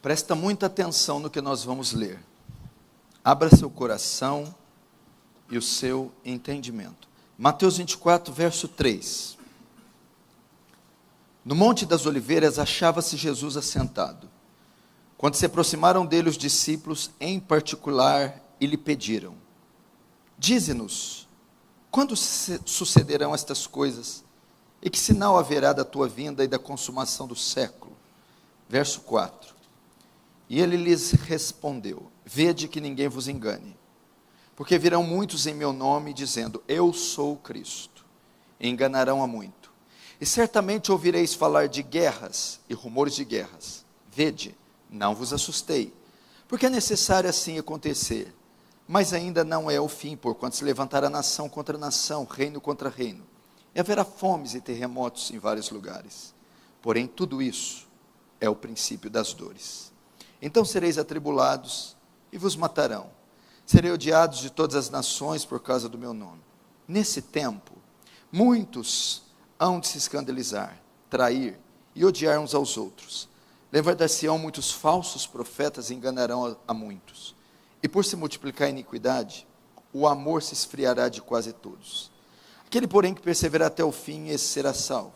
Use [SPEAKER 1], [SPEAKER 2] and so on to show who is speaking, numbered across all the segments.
[SPEAKER 1] Presta muita atenção no que nós vamos ler. Abra seu coração e o seu entendimento. Mateus 24, verso 3. No Monte das Oliveiras achava-se Jesus assentado. Quando se aproximaram dele os discípulos, em particular, e lhe pediram: Dize-nos, quando sucederão estas coisas? E que sinal haverá da tua vinda e da consumação do século? Verso 4. E ele lhes respondeu: Vede que ninguém vos engane, porque virão muitos em meu nome, dizendo: Eu sou o Cristo, e enganarão a muito. E certamente ouvireis falar de guerras e rumores de guerras. Vede, não vos assustei, porque é necessário assim acontecer, mas ainda não é o fim, porquanto se levantará nação contra nação, reino contra reino, e haverá fomes e terremotos em vários lugares. Porém, tudo isso é o princípio das dores. Então sereis atribulados e vos matarão. Serei odiados de todas as nações por causa do meu nome. Nesse tempo, muitos hão de se escandalizar, trair e odiar uns aos outros. Levantar-se-ão muitos falsos profetas e enganarão a muitos. E por se multiplicar a iniquidade, o amor se esfriará de quase todos. Aquele, porém, que perseverar até o fim, esse será salvo.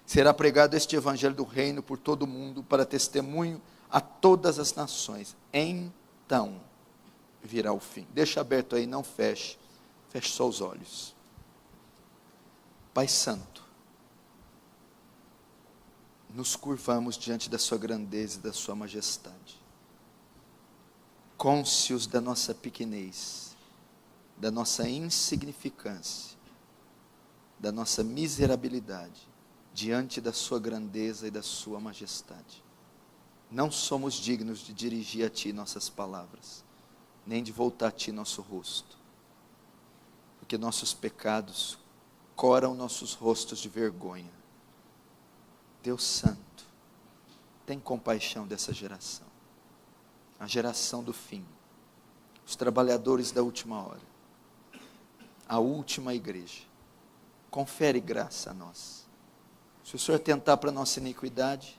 [SPEAKER 1] Será pregado este evangelho do reino por todo o mundo, para testemunho a todas as nações. Então virá o fim. Deixa aberto aí, não feche. Feche só os olhos. Pai Santo, nos curvamos diante da sua grandeza e da sua majestade. Cônscios da nossa pequenez, da nossa insignificância, da nossa miserabilidade, diante da sua grandeza e da sua majestade. Não somos dignos de dirigir a Ti nossas palavras, nem de voltar a Ti nosso rosto, porque nossos pecados coram nossos rostos de vergonha. Deus Santo, tem compaixão dessa geração, a geração do fim, os trabalhadores da última hora, a última igreja. Confere graça a nós. Se o Senhor atentar para a nossa iniquidade,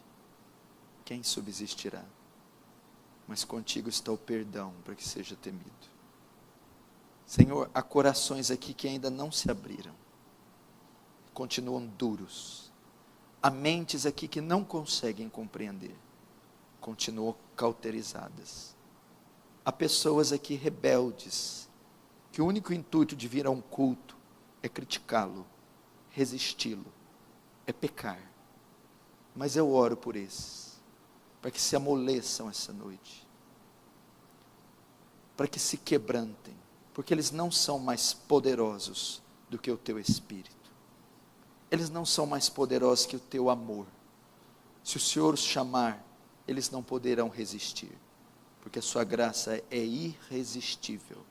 [SPEAKER 1] quem subsistirá? Mas contigo está o perdão para que seja temido. Senhor, há corações aqui que ainda não se abriram, continuam duros. Há mentes aqui que não conseguem compreender, continuam cauterizadas. Há pessoas aqui rebeldes, que o único intuito de vir a um culto é criticá-lo, resisti-lo, é pecar. Mas eu oro por esses, para que se amoleçam essa noite, para que se quebrantem, porque eles não são mais poderosos do que o teu Espírito, eles não são mais poderosos que o teu amor. Se o Senhor os chamar, eles não poderão resistir, porque a sua graça é irresistível.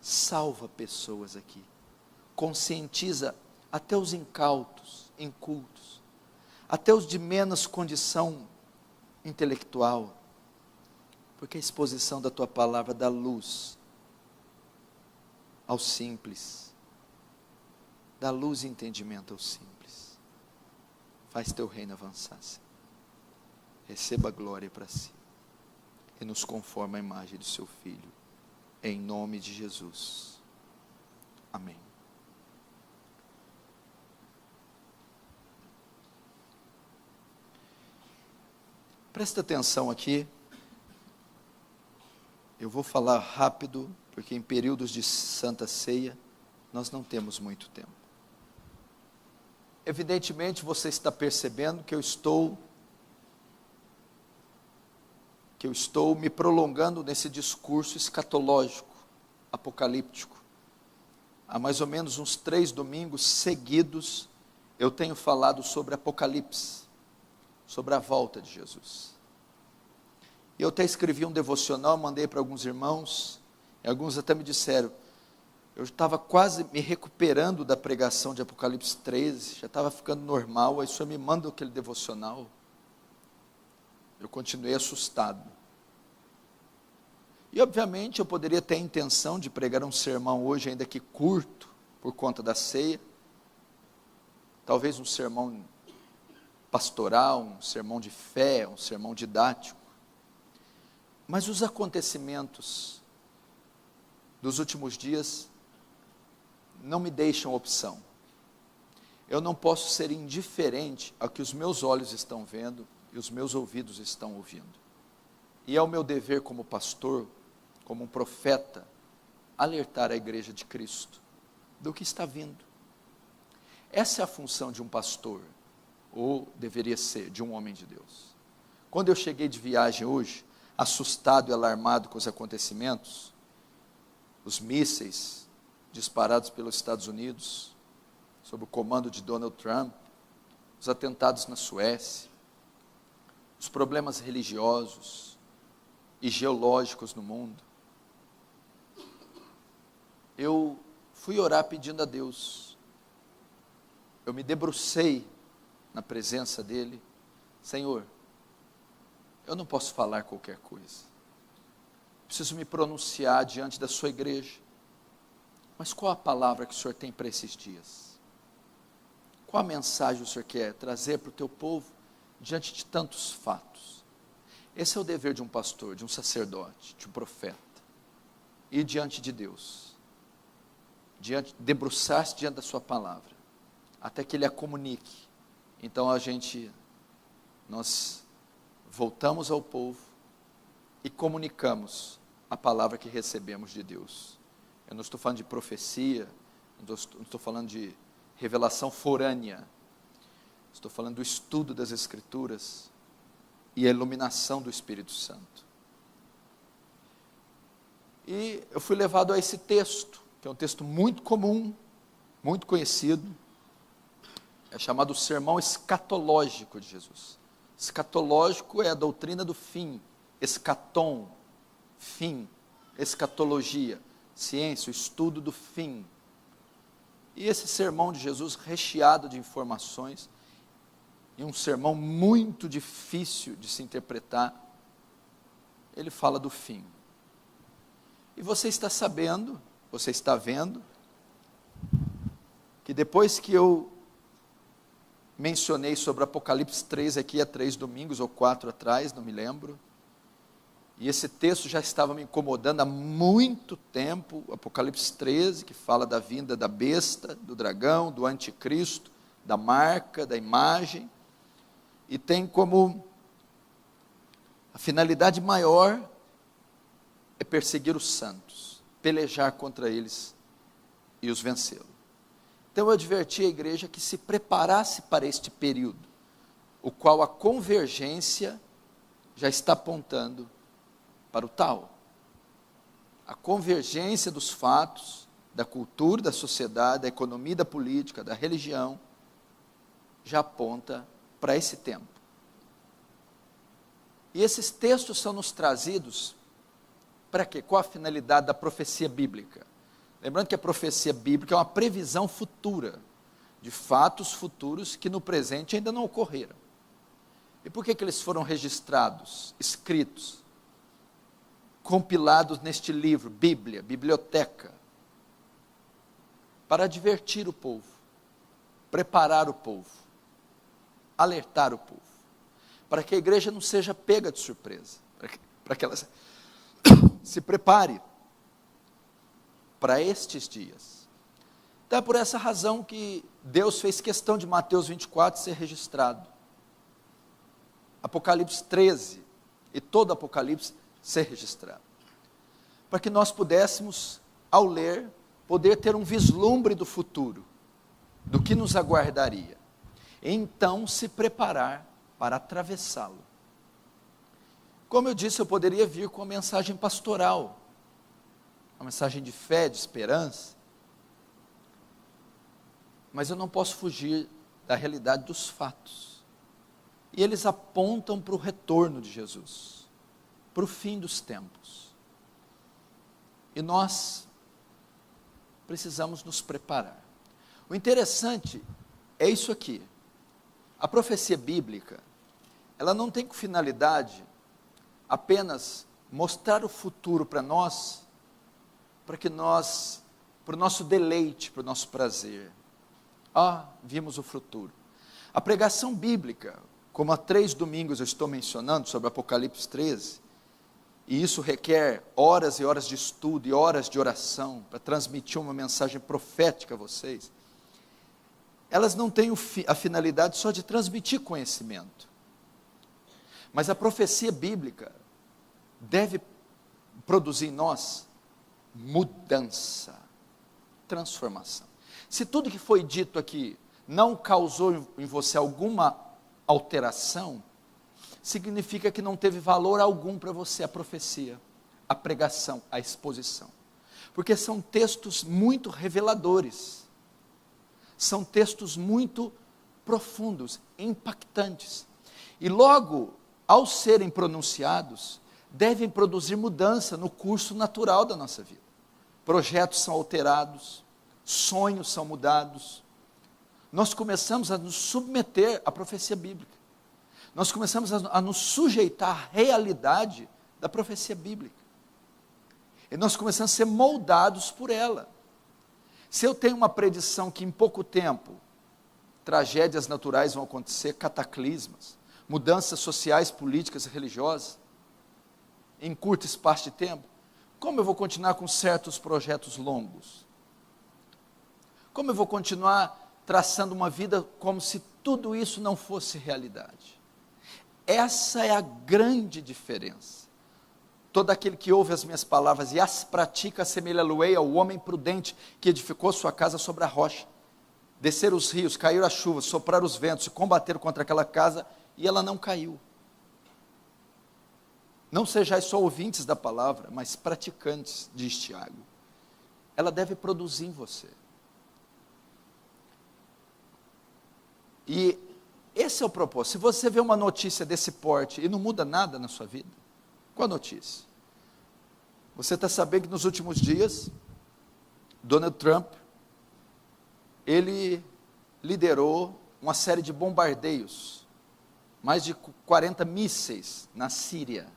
[SPEAKER 1] Salva pessoas aqui, conscientiza até os incautos, incultos, até os de menos condição intelectual, porque a exposição da tua palavra dá luz aos simples, dá luz e entendimento aos simples. Faz teu reino avançar, Senhor. Receba glória para si e nos conforma à imagem do seu Filho, em nome de Jesus. Amém. Presta atenção aqui, eu vou falar rápido, porque em períodos de Santa Ceia, nós não temos muito tempo. Evidentemente você está percebendo que eu estou me prolongando nesse discurso escatológico, apocalíptico. Há mais ou menos uns 3 domingos seguidos, eu tenho falado sobre Apocalipse, sobre a volta de Jesus. E eu até escrevi um devocional, mandei para alguns irmãos, e alguns até me disseram, eu estava quase me recuperando da pregação de Apocalipse 13, já estava ficando normal, aí o Senhor me manda aquele devocional. Eu continuei assustado. E obviamente eu poderia ter a intenção de pregar um sermão hoje, ainda que curto, por conta da ceia. Talvez um sermão pastoral, um sermão de fé, um sermão didático. Mas os acontecimentos dos últimos dias não me deixam opção. Eu não posso ser indiferente ao que os meus olhos estão vendo e os meus ouvidos estão ouvindo. E é o meu dever como pastor, como um profeta, alertar a igreja de Cristo do que está vindo. Essa é a função de um pastor, ou deveria ser, de um homem de Deus. Quando eu cheguei de viagem hoje, assustado e alarmado com os acontecimentos, os mísseis disparados pelos Estados Unidos, sob o comando de Donald Trump, os atentados na Suécia, os problemas religiosos e geológicos no mundo, eu fui orar pedindo a Deus. Eu me debrucei na presença dele. Senhor, eu não posso falar qualquer coisa. Preciso me pronunciar diante da sua igreja. Mas qual a palavra que o Senhor tem para esses dias? Qual a mensagem o Senhor quer trazer para o teu povo diante de tantos fatos? Esse é o dever de um pastor, de um sacerdote, de um profeta. Ir diante de Deus. Debruçar-se diante da sua palavra, até que Ele a comunique. Então nós voltamos ao povo e comunicamos a palavra que recebemos de Deus. Eu não estou falando de profecia, não estou falando de revelação forânea, estou falando do estudo das Escrituras e a iluminação do Espírito Santo. E eu fui levado a esse texto, que é um texto muito comum, muito conhecido, é chamado o sermão escatológico de Jesus. Escatológico é a doutrina do fim, escatom, fim, escatologia, ciência, o estudo do fim. E esse sermão de Jesus, recheado de informações, e um sermão muito difícil de se interpretar, ele fala do fim. E você está sabendo, você está vendo, que depois que eu mencionei sobre Apocalipse 3, aqui há 3 domingos ou 4 atrás, não me lembro, e esse texto já estava me incomodando há muito tempo, Apocalipse 13, que fala da vinda da besta, do dragão, do anticristo, da marca, da imagem, e tem como a finalidade maior é perseguir os santos, pelejar contra eles e os vencê-los. Então eu adverti a igreja que se preparasse para este período, o qual a convergência já está apontando para o tal. A convergência dos fatos, da cultura, da sociedade, da economia, da política, da religião, já aponta para esse tempo. E esses textos são nos trazidos para quê? Qual a finalidade da profecia bíblica? Lembrando que a profecia bíblica é uma previsão futura, de fatos futuros que no presente ainda não ocorreram. E por que eles foram registrados, escritos, compilados neste livro, Bíblia, biblioteca? Para advertir o povo, preparar o povo, alertar o povo, para que a igreja não seja pega de surpresa, para que ela se prepare para estes dias. Então é por essa razão que Deus fez questão de Mateus 24 ser registrado, Apocalipse 13 e todo Apocalipse ser registrado, para que nós pudéssemos, ao ler, poder ter um vislumbre do futuro, do que nos aguardaria, e então se preparar para atravessá-lo. Como eu disse, eu poderia vir com uma mensagem pastoral, uma mensagem de fé, de esperança, mas eu não posso fugir da realidade dos fatos, e eles apontam para o retorno de Jesus, para o fim dos tempos, e nós precisamos nos preparar. O interessante é isso aqui, a profecia bíblica, ela não tem como finalidade apenas mostrar o futuro para nós, para o nosso deleite, para o nosso prazer. Vimos o futuro. A pregação bíblica, como há 3 domingos eu estou mencionando sobre Apocalipse 13, e isso requer horas e horas de estudo e horas de oração para transmitir uma mensagem profética a vocês, elas não têm a finalidade só de transmitir conhecimento, mas a profecia bíblica deve produzir em nós mudança, transformação. Se tudo que foi dito aqui não causou em você alguma alteração, significa que não teve valor algum para você a profecia, a pregação, a exposição. Porque são textos muito reveladores, são textos muito profundos, impactantes. E logo, ao serem pronunciados, devem produzir mudança no curso natural da nossa vida. Projetos são alterados, sonhos são mudados. Nós começamos a nos submeter à profecia bíblica. Nós começamos a nos sujeitar à realidade da profecia bíblica. E nós começamos a ser moldados por ela. Se eu tenho uma predição que em pouco tempo, tragédias naturais vão acontecer, cataclismas, mudanças sociais, políticas e religiosas, em curto espaço de tempo, como eu vou continuar com certos projetos longos? Como eu vou continuar traçando uma vida como se tudo isso não fosse realidade? Essa é a grande diferença. Todo aquele que ouve as minhas palavras e as pratica, assemelha-lo-ei ao homem prudente que edificou sua casa sobre a rocha. Descer os rios, cair a chuva, soprar os ventos e combater contra aquela casa, e ela não caiu. Não sejais só ouvintes da palavra, mas praticantes, diz Tiago. Ela deve produzir em você. E esse é o propósito. Se você vê uma notícia desse porte e não muda nada na sua vida, qual a notícia? Você está sabendo que nos últimos dias, Donald Trump, ele liderou uma série de bombardeios, mais de 40 mísseis na Síria.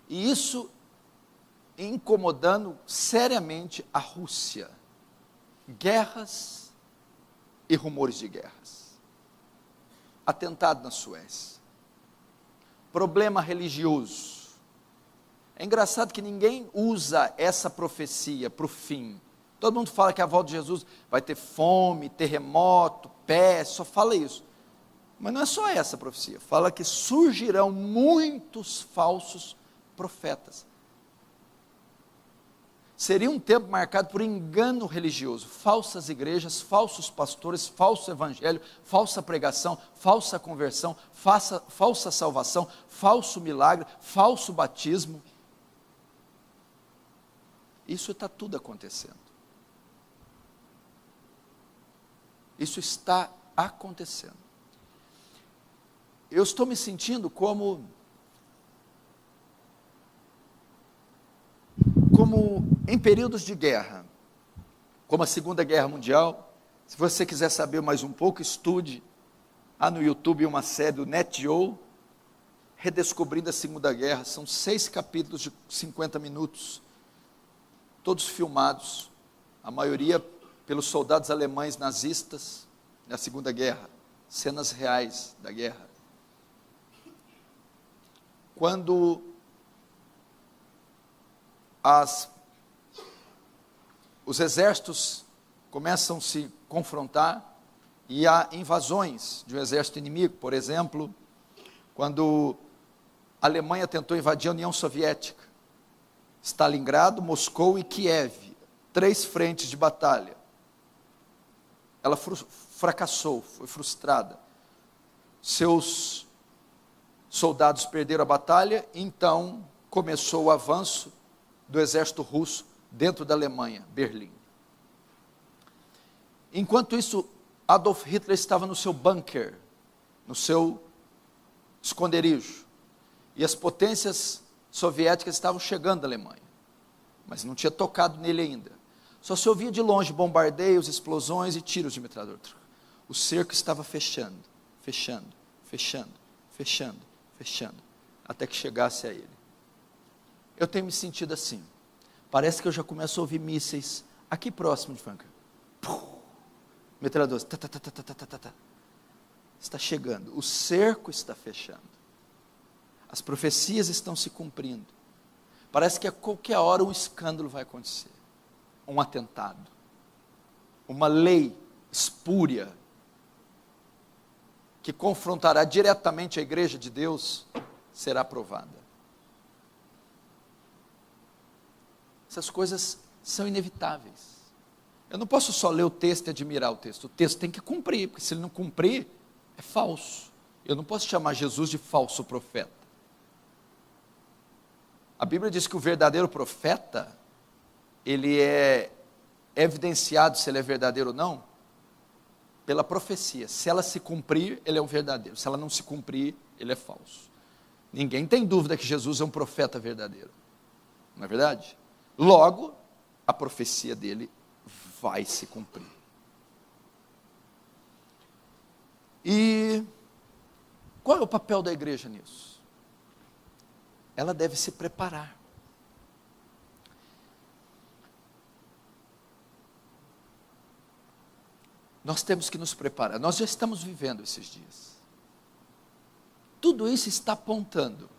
[SPEAKER 1] E isso incomodando seriamente a Rússia. Guerras e rumores de guerras. Atentado na Suécia. Problema religioso. É engraçado que ninguém usa essa profecia para o fim. Todo mundo fala que a volta de Jesus vai ter fome, terremoto, peste, só fala isso. Mas não é só essa profecia. Fala que surgirão muitos falsos profetas. Seria um tempo marcado por engano religioso, falsas igrejas, falsos pastores, falso evangelho, falsa pregação, falsa conversão, falsa salvação, falso milagre, falso batismo. Isso está tudo acontecendo. Isso está acontecendo. Eu estou me sentindo como em períodos de guerra, como a Segunda Guerra Mundial. Se você quiser saber mais um pouco, estude. Há no YouTube uma série do NetGeo, Redescobrindo a Segunda Guerra. São 6 capítulos de 50 minutos, todos filmados, a maioria pelos soldados alemães nazistas na Segunda Guerra, cenas reais da guerra. Quando os exércitos começam a se confrontar e há invasões de um exército inimigo. Por exemplo, quando a Alemanha tentou invadir a União Soviética, Stalingrado, Moscou e Kiev, 3 frentes de batalha. Ela fracassou, foi frustrada. Seus soldados perderam a batalha, então começou o avanço do exército russo dentro da Alemanha, Berlim. Enquanto isso, Adolf Hitler estava no seu bunker, no seu esconderijo, e as potências soviéticas estavam chegando à Alemanha, mas não tinha tocado nele ainda. Só se ouvia de longe bombardeios, explosões e tiros de metralhadora. O cerco estava fechando, fechando, fechando, fechando, fechando, até que chegasse a ele. Eu tenho me sentido assim. Parece que eu já começo a ouvir mísseis aqui próximo de Franca. Metralhadores. Está chegando. O cerco está fechando. As profecias estão se cumprindo. Parece que a qualquer hora um escândalo vai acontecer. Um atentado. Uma lei espúria que confrontará diretamente a igreja de Deus será aprovada. Essas coisas são inevitáveis. Eu não posso só ler o texto e admirar o texto. O texto tem que cumprir, porque se ele não cumprir, é falso. Eu não posso chamar Jesus de falso profeta. A Bíblia diz que o verdadeiro profeta, ele é evidenciado se ele é verdadeiro ou não, pela profecia. Se ela se cumprir, ele é um verdadeiro. Se ela não se cumprir, ele é falso. Ninguém tem dúvida que Jesus é um profeta verdadeiro. Não é verdade? Logo, a profecia dele vai se cumprir. E qual é o papel da igreja nisso? Ela deve se preparar. Nós temos que nos preparar. Nós já estamos vivendo esses dias. Tudo isso está apontando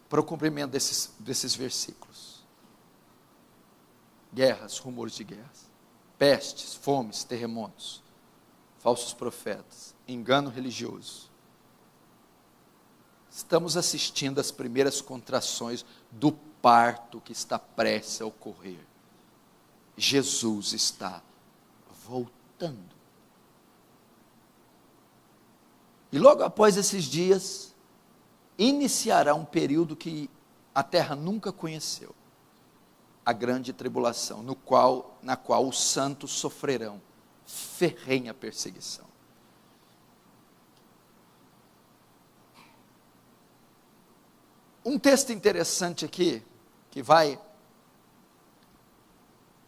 [SPEAKER 1] para o cumprimento desses versículos. Guerras, rumores de guerras, pestes, fomes, terremotos, falsos profetas, engano religioso. Estamos assistindo às primeiras contrações do parto que está prestes a ocorrer. Jesus está voltando. E logo após esses dias, iniciará um período que a terra nunca conheceu. A grande tribulação, na qual os santos sofrerão ferrenha perseguição. Um texto interessante aqui, que vai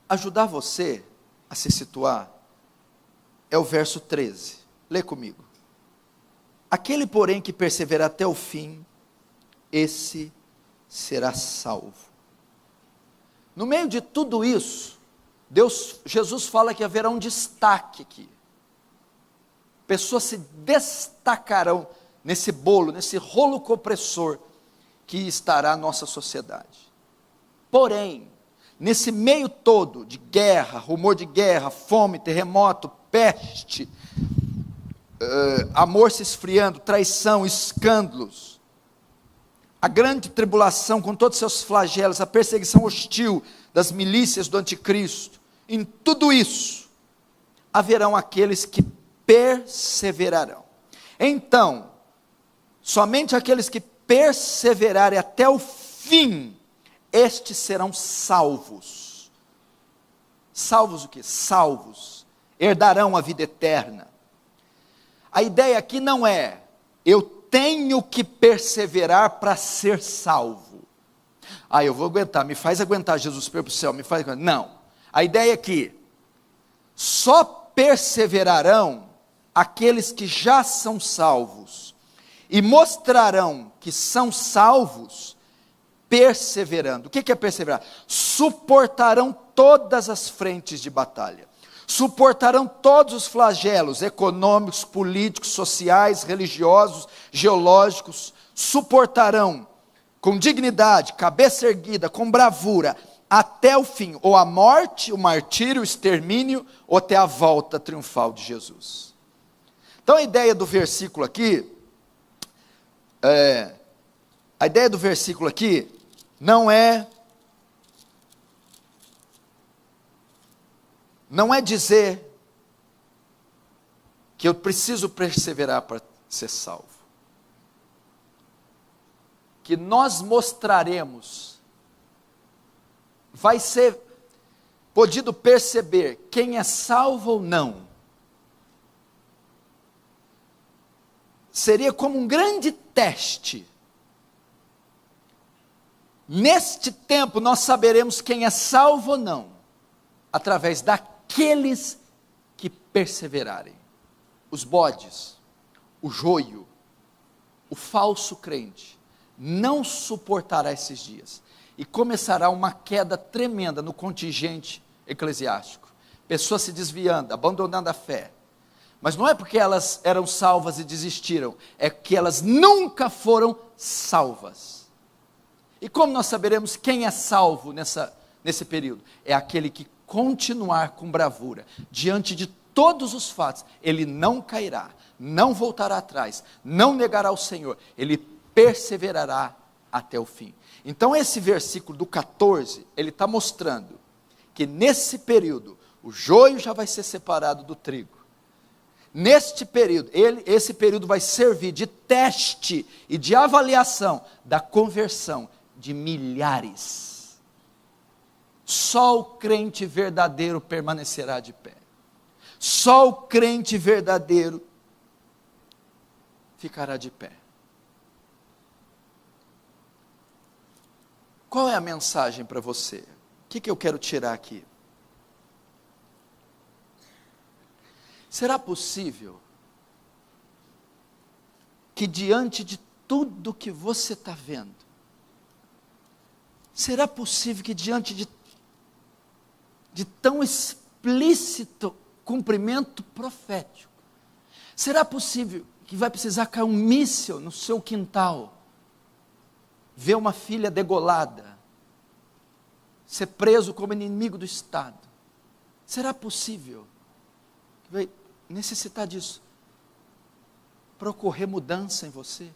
[SPEAKER 1] ajudar você a se situar, é o verso 13. Lê comigo. Aquele, porém, que perseverar até o fim, esse será salvo. No meio de tudo isso, Jesus fala que haverá um destaque aqui. Pessoas se destacarão nesse bolo, nesse rolo compressor que estará a nossa sociedade. Porém, nesse meio todo de guerra, rumor de guerra, fome, terremoto, peste, amor se esfriando, traição, escândalos, a grande tribulação com todos os seus flagelos, a perseguição hostil das milícias do anticristo, em tudo isso, haverão aqueles que perseverarão. Então, somente aqueles que perseverarem até o fim, estes serão salvos. Salvos o quê? Salvos. Herdarão a vida eterna. A ideia aqui não é, eu tenho que perseverar para ser salvo. Eu vou aguentar, me faz aguentar Jesus para o céu, me faz aguentar. Não. A ideia é que só perseverarão aqueles que já são salvos e mostrarão que são salvos perseverando. O que é perseverar? Suportarão todas as frentes de batalha. Suportarão todos os flagelos econômicos, políticos, sociais, religiosos, geológicos. Suportarão com dignidade, cabeça erguida, com bravura, até o fim, ou a morte, o martírio, o extermínio, ou até a volta triunfal de Jesus. Então a ideia do versículo aqui, não é dizer que eu preciso perseverar para ser salvo. Que nós mostraremos, vai ser podido perceber quem é salvo ou não. Seria como um grande teste. Neste tempo nós saberemos quem é salvo ou não, através daqueles que perseverarem. Os bodes, o joio, o falso crente, não suportará esses dias, e começará uma queda tremenda no contingente eclesiástico, pessoas se desviando, abandonando a fé, Mas não é porque elas eram salvas e desistiram, é que elas nunca foram salvas. E como nós saberemos quem é salvo nesse período? É aquele que continuar com bravura, diante de todos os fatos, ele não cairá, não voltará atrás, não negará o Senhor, ele perseverará até o fim. Então esse versículo do 14, ele está mostrando que nesse período, o joio já vai ser separado do trigo. Neste período, esse período vai servir de teste e de avaliação da conversão de milhares. Só o crente verdadeiro permanecerá de pé. Só o crente verdadeiro ficará de pé. Qual é a mensagem para você? O que eu quero tirar aqui? Será possível que diante de tudo que você está vendo, será possível que diante de tão explícito cumprimento profético, será possível que vai precisar cair um míssil no seu quintal, ver uma filha degolada, ser preso como inimigo do Estado? Será possível que vai necessitar disso para ocorrer mudança em você?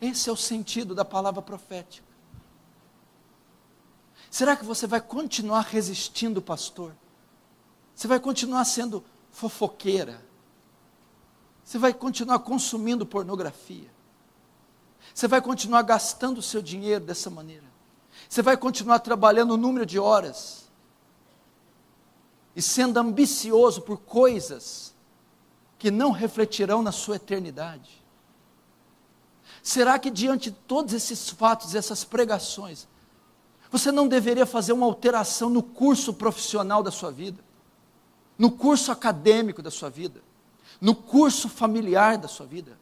[SPEAKER 1] Esse é o sentido da palavra profética. Será que você vai continuar resistindo, pastor? Você vai continuar sendo fofoqueira? Você vai continuar consumindo pornografia? Você vai continuar gastando o seu dinheiro dessa maneira? Você vai continuar trabalhando o número de horas? E sendo ambicioso por coisas que não refletirão na sua eternidade? Será que diante de todos esses fatos, essas pregações, você não deveria fazer uma alteração no curso profissional da sua vida, no curso acadêmico da sua vida, no curso familiar da sua vida?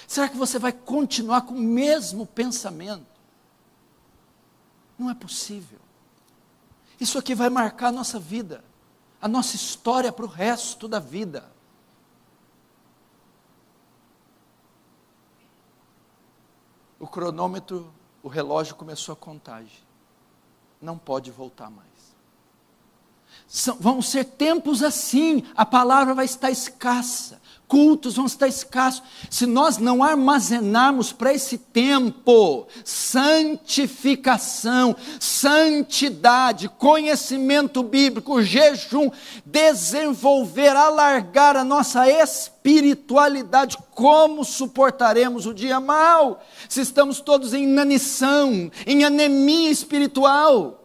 [SPEAKER 1] Será que você vai continuar com o mesmo pensamento? Não é possível. Isso aqui vai marcar a nossa vida, a nossa história para o resto da vida. O cronômetro, o relógio começou a contagem. Não pode voltar mais. Vão ser tempos assim, a palavra vai estar escassa, cultos vão estar escassos. Se nós não armazenarmos para esse tempo santificação, santidade, conhecimento bíblico, jejum, desenvolver, alargar a nossa espiritualidade, como suportaremos o dia mau, se estamos todos em inanição, em anemia espiritual?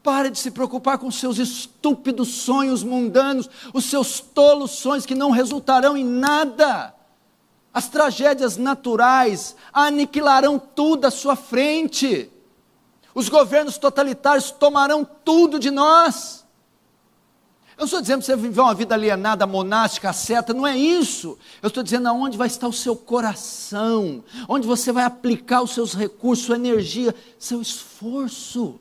[SPEAKER 1] Pare de se preocupar com os seus estúpidos sonhos mundanos, os seus tolos sonhos que não resultarão em nada. As tragédias naturais aniquilarão tudo à sua frente. Os governos totalitários tomarão tudo de nós. Eu não estou dizendo para você viver uma vida alienada, monástica, asceta, não é isso. Eu estou dizendo aonde vai estar o seu coração, onde você vai aplicar os seus recursos, sua energia, seu esforço.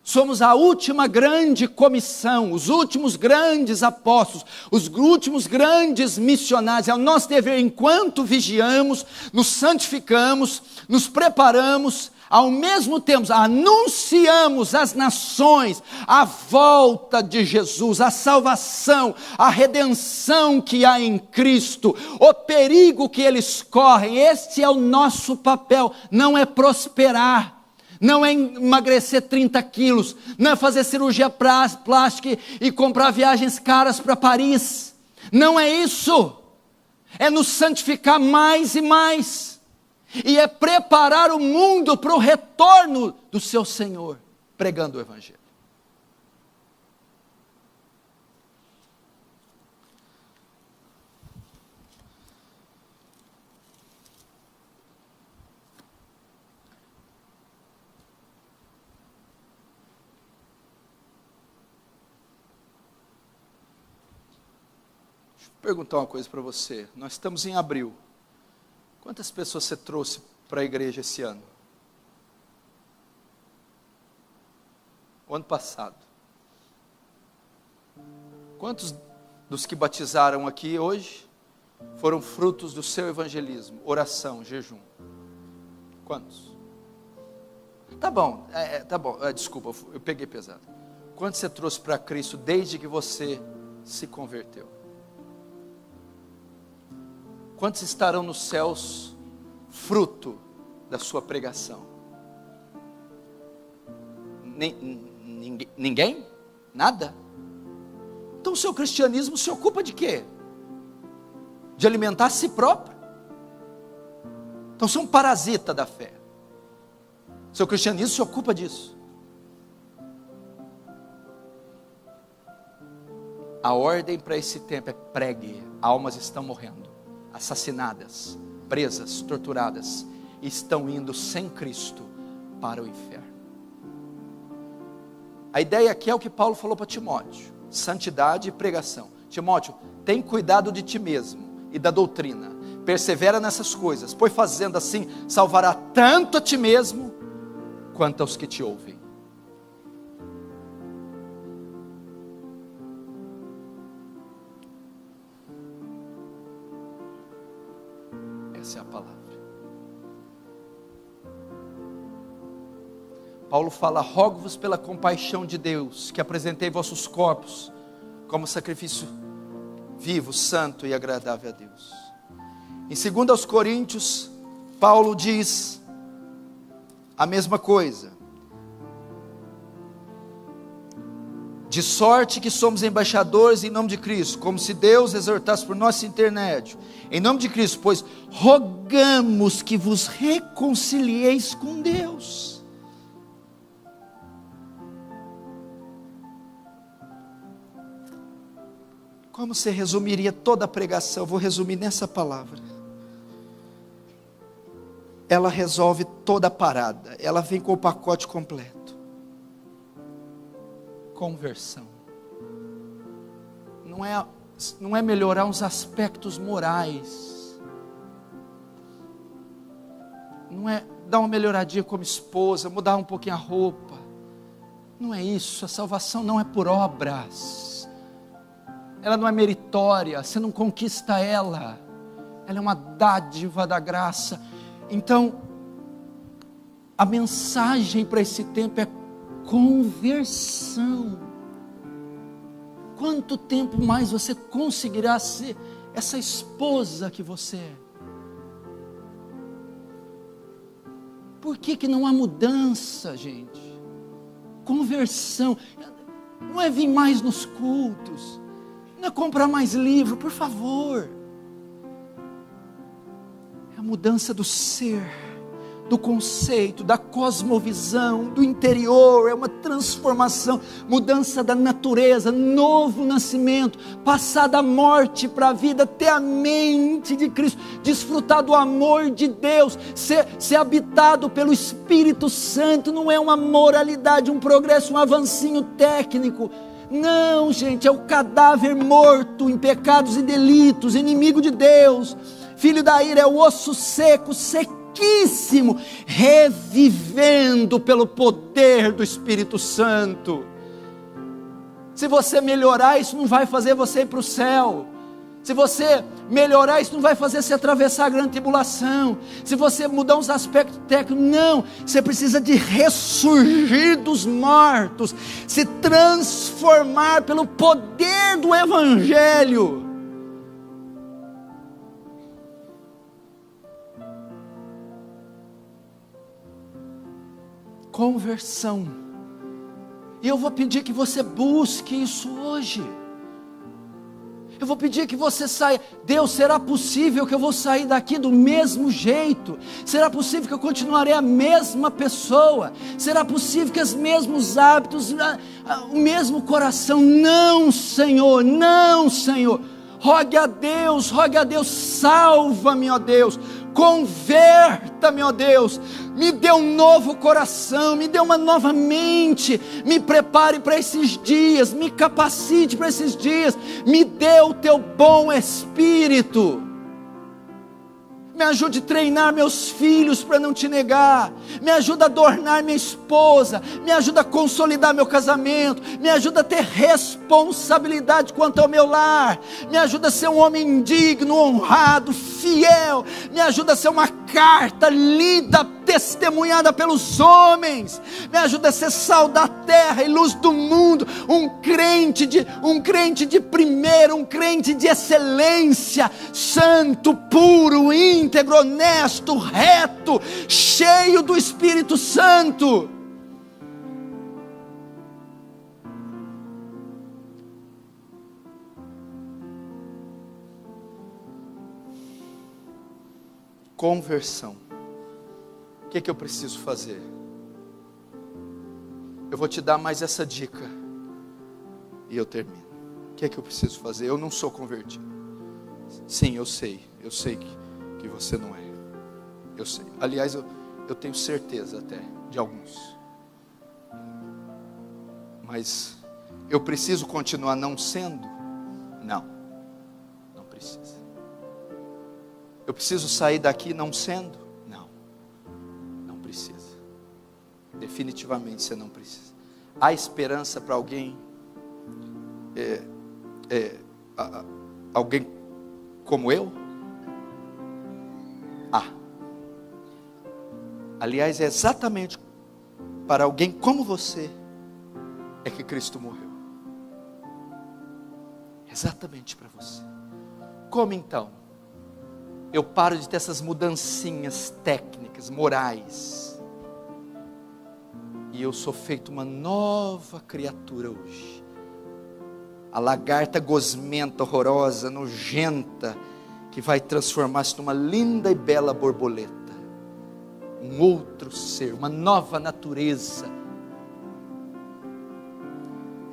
[SPEAKER 1] Somos a última grande comissão, os últimos grandes apóstolos, os últimos grandes missionários. É o nosso dever, enquanto vigiamos, nos santificamos, nos preparamos, ao mesmo tempo anunciamos às nações a volta de Jesus, a salvação, a redenção que há em Cristo, o perigo que eles correm. Este é o nosso papel, não é prosperar, não é emagrecer 30 quilos, não é fazer cirurgia plástica e comprar viagens caras para Paris, não é isso, é nos santificar mais e mais, e é preparar o mundo para o retorno do seu Senhor, pregando o Evangelho. Vou perguntar uma coisa para você. Nós estamos em abril. Quantas pessoas você trouxe para a igreja esse ano? o ano passado. Quantos dos que batizaram aqui hoje foram frutos do seu evangelismo, oração, jejum? Quantos? Tá bom, desculpa, eu peguei pesado. Quantos você trouxe para Cristo desde que você se converteu? Quantos estarão nos céus fruto da sua pregação? Ninguém? Nada? Então o seu cristianismo se ocupa de quê? De alimentar a si próprio? Então você é um parasita da fé. Seu cristianismo se ocupa disso. A ordem para esse tempo é: pregue. Almas estão morrendo, assassinadas, presas, torturadas, e estão indo sem Cristo para o inferno. A ideia aqui é o que Paulo falou para Timóteo: santidade e pregação. Timóteo, tem cuidado de ti mesmo e da doutrina, persevera nessas coisas, pois fazendo assim salvará tanto a ti mesmo quanto aos que te ouvem. Essa é a palavra. Paulo fala: rogo-vos pela compaixão de Deus, que apresentei vossos corpos como sacrifício vivo, santo e agradável a Deus. Em 2 Coríntios, Paulo diz a mesma coisa: de sorte que somos embaixadores em nome de Cristo, como se Deus exortasse por nosso intermédio, em nome de Cristo, pois rogamos que vos reconcilieis com Deus. Como você resumiria toda a pregação? Eu vou resumir nessa palavra. Ela resolve toda a parada. Ela vem com o pacote completo. Conversão. Não é melhorar os aspectos morais. Não é dar uma melhoradinha como esposa, mudar um pouquinho a roupa. Não é isso. A salvação não é por obras. Ela não é meritória, você não conquista ela. Ela é uma dádiva da graça. Então, a mensagem para esse tempo é conversão. Quanto tempo mais você conseguirá ser essa esposa que você é? Por que não há mudança, gente? Conversão. Não é vir mais nos cultos. Não é comprar mais livro, por favor. É a mudança do ser, do conceito, da cosmovisão, do interior. É uma transformação, mudança da natureza, novo nascimento, passar da morte para a vida, ter a mente de Cristo, desfrutar do amor de Deus, ser habitado pelo Espírito Santo. Não é uma moralidade, um progresso, um avancinho técnico. Não, gente, é o cadáver morto em pecados e delitos, inimigo de Deus, filho da ira, é o osso seco, sequíssimo, revivendo pelo poder do Espírito Santo. Se você melhorar, isso não vai fazer você ir para o céu. Se você melhorar, isso não vai fazer você atravessar a grande tribulação. Se você mudar uns aspectos técnicos, não. Você precisa de ressurgir dos mortos, se transformar pelo poder do Evangelho. Conversão. E eu vou pedir que você busque isso hoje. Eu vou pedir que você saia. Deus, será possível que eu vou sair daqui do mesmo jeito? Será possível que eu continuarei a mesma pessoa? Será possível que os mesmos hábitos, o mesmo coração? Não, Senhor, não, Senhor. Rogue a Deus, salva-me, ó Deus. Converta-me, ó Deus. Me dê um novo coração, me dê uma nova mente, me prepare para esses dias, me capacite para esses dias, me dê o teu bom Espírito.
[SPEAKER 2] Me ajude a treinar meus filhos para não te negar. Me ajuda a adornar minha esposa. Me ajuda a consolidar meu casamento. Me ajuda a ter responsabilidade quanto ao meu lar. Me ajuda a ser um homem digno, honrado, fiel. Me ajuda a ser uma carta lida, testemunhada pelos homens. Me ajuda a ser sal da terra e luz do mundo. Um crente de primeiro, um crente de excelência, santo, puro, íntegro, honesto, reto, cheio do Espírito Santo.
[SPEAKER 1] Conversão. O que eu preciso fazer? Eu vou te dar mais essa dica e eu termino. O que eu preciso fazer? Eu não sou convertido. Sim, eu sei que você não é. Eu sei. Aliás, eu tenho certeza até de alguns. Mas eu preciso continuar não sendo? Não precisa. Eu preciso sair daqui não sendo? Não precisa. Definitivamente você não precisa. Há esperança para alguém? Alguém como eu? Aliás, é exatamente para alguém como você é que Cristo morreu. Exatamente para você. Como então? Eu paro de ter essas mudancinhas técnicas, morais, e eu sou feito uma nova criatura hoje. A lagarta gosmenta, horrorosa, nojenta, que vai transformar-se numa linda e bela borboleta. Um outro ser, uma nova natureza.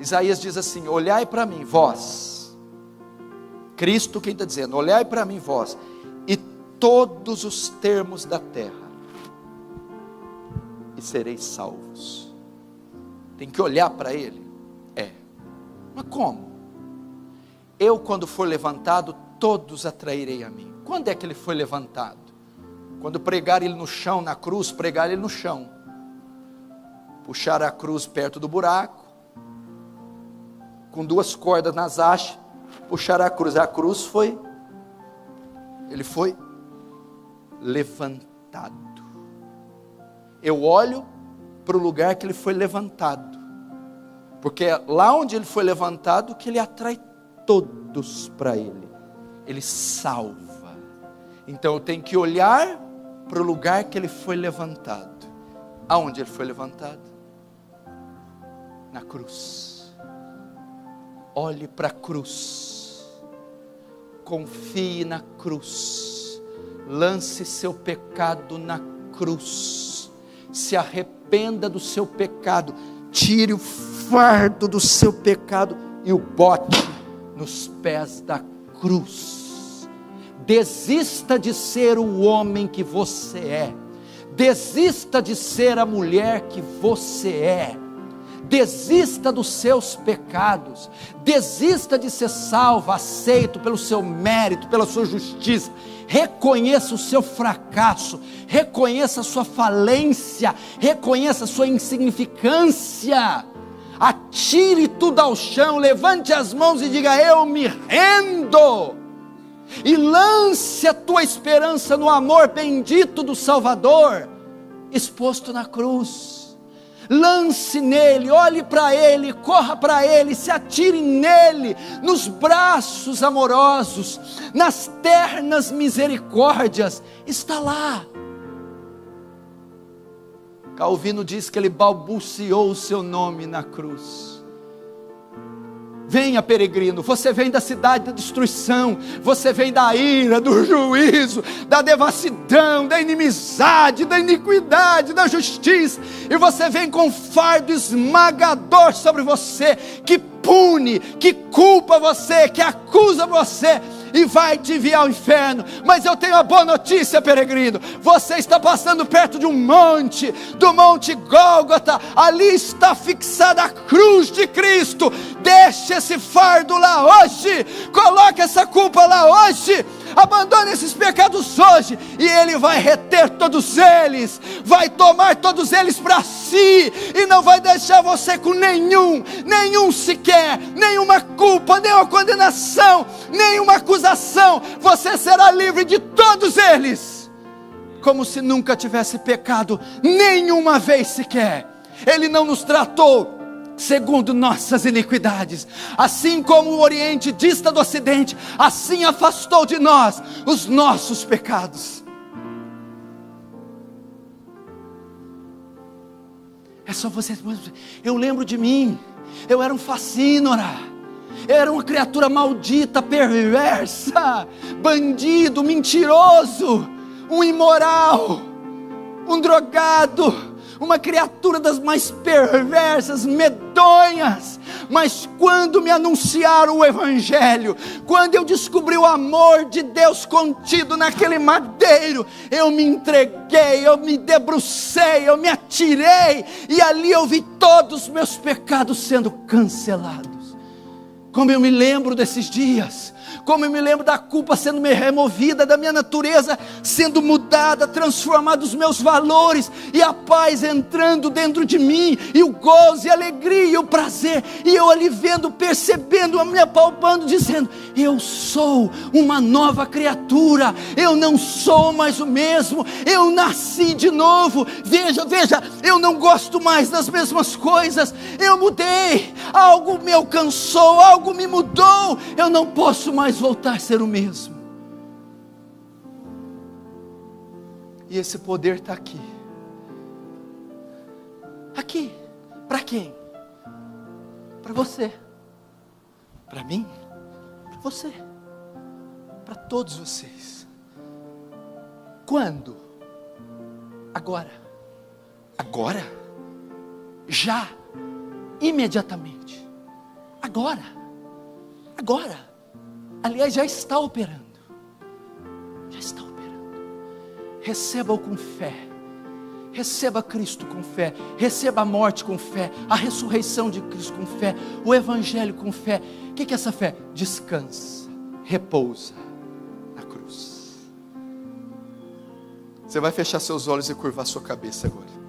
[SPEAKER 1] Isaías diz assim: olhai para mim, vós. Cristo quem está dizendo, olhai para mim, vós, e todos os termos da terra, e sereis salvos. Tem que olhar para Ele? Mas como? Eu, quando for levantado, todos atrairei a mim. Quando é que Ele foi levantado? Quando pregar Ele no chão, na cruz, pregar Ele no chão, puxar a cruz perto do buraco, com 2 cordas nas hastes, puxar a cruz foi, Ele foi levantado. Eu olho para o lugar que Ele foi levantado, porque é lá onde Ele foi levantado que Ele atrai todos para Ele. Ele salva. Então eu tenho que olhar para o lugar que Ele foi levantado. Aonde Ele foi levantado? Na cruz. Olhe para a cruz. Confie na cruz. Lance seu pecado na cruz. Se arrependa do seu pecado. Tire o fardo do seu pecado e o bote nos pés da cruz. Desista de ser o homem que você é. Desista de ser a mulher que você é. Desista dos seus pecados. Desista de ser salvo, aceito pelo seu mérito, pela sua justiça. Reconheça o seu fracasso. Reconheça a sua falência. Reconheça a sua insignificância. Atire tudo ao chão. Levante as mãos e diga: eu me rendo. E lance a tua esperança no amor bendito do Salvador, exposto na cruz. Lance nele, olhe para ele, corra para ele, se atire nele, nos braços amorosos, nas ternas misericórdias. Está lá. Calvino diz que ele balbuciou o seu nome na cruz. Venha, peregrino, você vem da cidade da destruição, você vem da ira, do juízo, da devassidão, da inimizade, da iniquidade, da justiça, e você vem com um fardo esmagador sobre você, que pune, que culpa você, que acusa você, e vai te enviar ao inferno. Mas eu tenho a boa notícia, peregrino, você está passando perto de um monte, do monte Gólgota. Ali está fixada a cruz de Cristo. Deixe esse fardo lá hoje, coloque essa culpa lá hoje.
[SPEAKER 2] abandone esses pecados hoje, e Ele vai reter todos eles, vai tomar todos eles para si, e não vai deixar você com nenhum sequer, nenhuma culpa, nenhuma condenação, nenhuma acusação. Você será livre de todos eles, como se nunca tivesse pecado nenhuma vez sequer. Ele não nos tratou segundo nossas iniquidades, assim como o Oriente dista do Ocidente, assim afastou de nós os nossos pecados. É só você. Eu lembro de mim, eu era um facínora, eu era uma criatura maldita, perversa, bandido, mentiroso, um imoral, um drogado, uma criatura das mais perversas, medonhas. Mas quando me anunciaram o Evangelho, quando eu descobri o amor de Deus contido naquele madeiro, eu me entreguei, eu me debrucei, eu me atirei, e ali eu vi todos os meus pecados sendo cancelados. Como eu me lembro desses dias, como eu me lembro da culpa sendo removida, da minha natureza sendo mudada, transformada, os meus valores, e a paz entrando dentro de mim, e o gozo, e a alegria, e o prazer, e eu ali vendo, percebendo, me apalpando, dizendo: eu sou uma nova criatura, eu não sou mais o mesmo, eu nasci de novo. Veja, eu não gosto mais das mesmas coisas, eu mudei, algo me alcançou, algo me mudou, eu não posso mais voltar a ser o mesmo. E esse poder está aqui. Aqui. Para quem? Para você. Para mim. Para você. Para todos vocês. Quando? Agora. Agora? Já. Imediatamente. Agora. Agora. Aliás, já está operando. Já está operando. Receba-o com fé. Receba Cristo com fé. Receba a morte com fé. A ressurreição de Cristo com fé. O Evangelho com fé. O que é essa fé? Descansa. Repousa na cruz. Você vai fechar seus olhos e curvar sua cabeça agora.